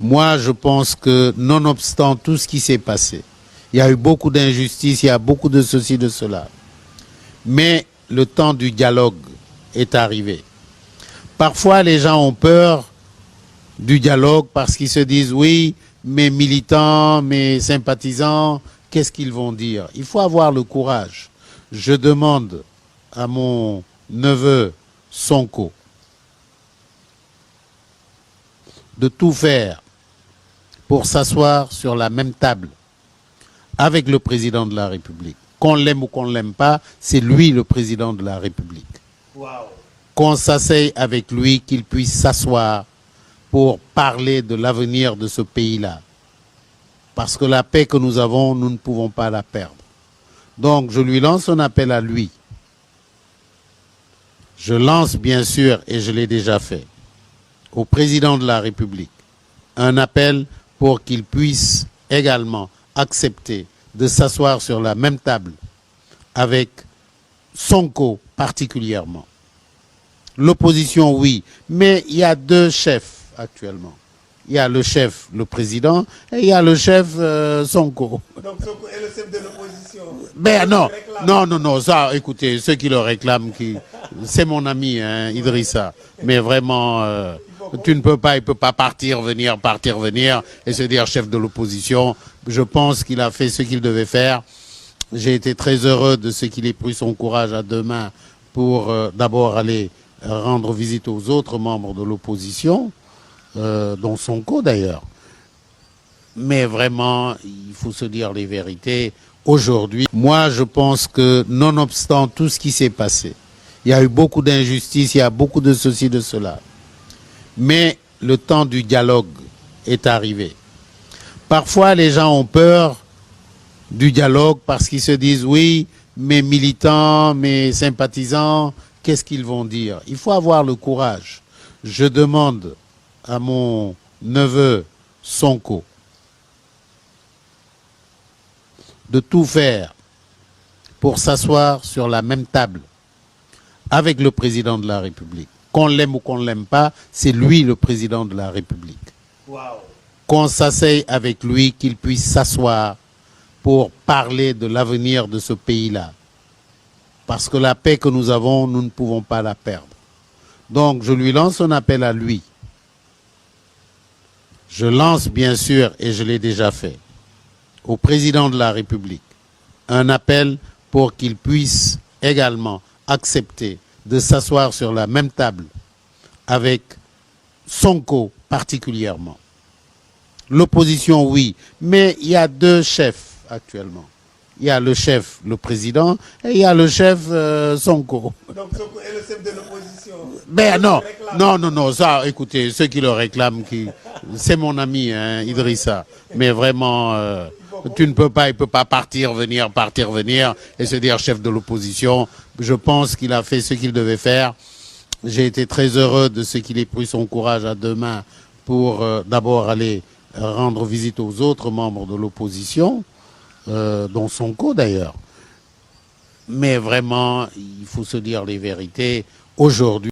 Moi, je pense que, nonobstant tout ce qui s'est passé, il y a eu beaucoup d'injustices, il y a beaucoup de ceci, de cela. Mais le temps du dialogue est arrivé. Parfois, les gens ont peur du dialogue parce qu'ils se disent, oui, mes militants, mes sympathisants, qu'est-ce qu'ils vont dire? Il faut avoir le courage. Je demande à mon neveu Sonko de tout faire pour s'asseoir sur la même table avec le président de la République. Qu'on l'aime ou qu'on ne l'aime pas, c'est lui le président de la République. Wow. Qu'on s'asseye avec lui, qu'il puisse s'asseoir pour parler de l'avenir de ce pays-là. Parce que la paix que nous avons, nous ne pouvons pas la perdre. Donc je lui lance un appel à lui. Je lance bien sûr, et je l'ai déjà fait, au président de la République, un appel pour qu'il puisse également accepter de s'asseoir sur la même table avec Sonko particulièrement. L'opposition, oui, mais il y a deux chefs actuellement. Il y a le chef, le président, et il y a le chef Sonko. Donc Sonko est le chef de l'opposition. Ben non, ça, écoutez, ceux qui le réclament, c'est mon ami, hein, Idrissa. Mais vraiment, il ne peut pas partir, venir, et se dire chef de l'opposition. Je pense qu'il a fait ce qu'il devait faire. J'ai été très heureux de ce qu'il ait pris son courage à deux mains pour d'abord aller rendre visite aux autres membres de l'opposition, dont Sonko d'ailleurs. Mais vraiment, il faut se dire les vérités. Aujourd'hui, moi, je pense que, nonobstant tout ce qui s'est passé, il y a eu beaucoup d'injustices, il y a beaucoup de ceci, de cela. Mais le temps du dialogue est arrivé. Parfois, les gens ont peur du dialogue parce qu'ils se disent, oui, mes militants, mes sympathisants, qu'est-ce qu'ils vont dire? Il faut avoir le courage. Je demande à mon neveu Sonko de tout faire pour s'asseoir sur la même table avec le président de la République. Qu'on l'aime ou qu'on ne l'aime pas, c'est lui le président de la République. Wow. Qu'on s'asseye avec lui, qu'il puisse s'asseoir pour parler de l'avenir de ce pays-là. Parce que la paix que nous avons, nous ne pouvons pas la perdre. Donc je lui lance un appel à lui. Je lance bien sûr, et je l'ai déjà fait, au président de la République, un appel pour qu'il puisse également accepter de s'asseoir sur la même table avec Sonko particulièrement. L'opposition, oui, mais il y a deux chefs actuellement. Il y a le chef, le président, et il y a le chef Sonko. Donc Sonko est le chef de l'opposition. Ben non, ça, écoutez, ceux qui le réclament, c'est mon ami, hein, Idrissa. Mais vraiment, il peut pas partir, venir, et se dire chef de l'opposition. Je pense qu'il a fait ce qu'il devait faire. J'ai été très heureux de ce qu'il ait pris son courage à deux mains pour d'abord aller rendre visite aux autres membres de l'opposition, dont Sonko d'ailleurs. Mais vraiment, il faut se dire les vérités. Aujourd'hui,